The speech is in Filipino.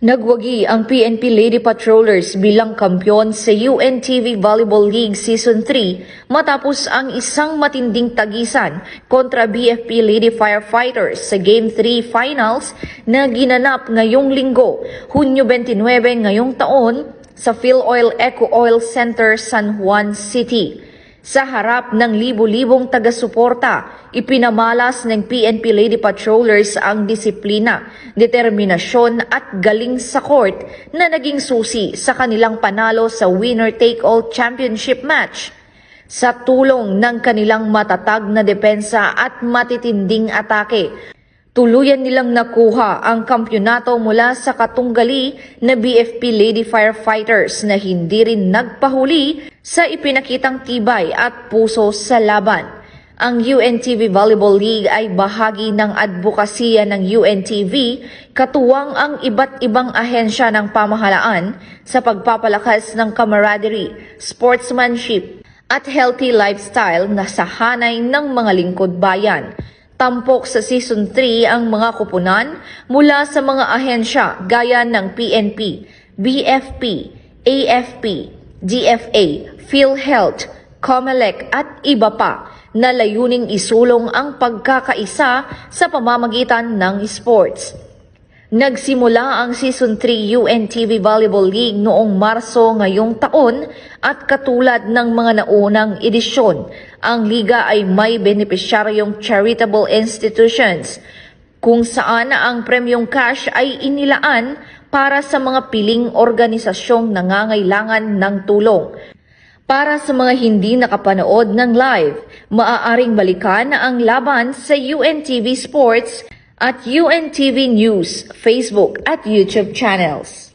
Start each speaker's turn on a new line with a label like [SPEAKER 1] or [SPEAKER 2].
[SPEAKER 1] Nagwagi ang PNP Lady Patrollers bilang kampiyon sa UNTV Volleyball League Season 3 matapos ang isang matinding tagisan kontra BFP Lady Firefighters sa Game 3 Finals na ginanap ngayong linggo, Hunyo 29 ngayong taon sa Philoil Eco Oil Center, San Juan City. Sa harap ng libu-libong taga-suporta, ipinamalas ng PNP Lady Patrollers ang disiplina, determinasyon at galing sa court na naging susi sa kanilang panalo sa winner-take-all championship match. Sa tulong ng kanilang matatag na depensa at matitinding atake, tuluyan nilang nakuha ang kampyonato mula sa katunggali na BFP Lady Firefighters na hindi rin nagpahuli sa ipinakitang tibay at puso sa laban. Ang UNTV Volleyball League ay bahagi ng advokasya ng UNTV, katuwang ang iba't ibang ahensya ng pamahalaan sa pagpapalakas ng camaraderie, sportsmanship at healthy lifestyle na sahanay ng mga lingkod bayan. Tampok sa Season 3 ang mga kupunan mula sa mga ahensya gaya ng PNP, BFP, AFP, DFA, PhilHealth, COMELEC at iba pa na layuning isulong ang pagkakaisa sa pamamagitan ng sports. Nagsimula ang Season 3 UNTV Volleyball League noong Marso ngayong taon at katulad ng mga naunang edisyon, ang liga ay may benepisyaryong charitable institutions kung saan ang premyong cash ay inilaan para sa mga piling organisasyong nangangailangan ng tulong. Para sa mga hindi nakapanood ng live, maaaring balikan ang laban sa UNTV Sports at UNTV News, Facebook at YouTube channels.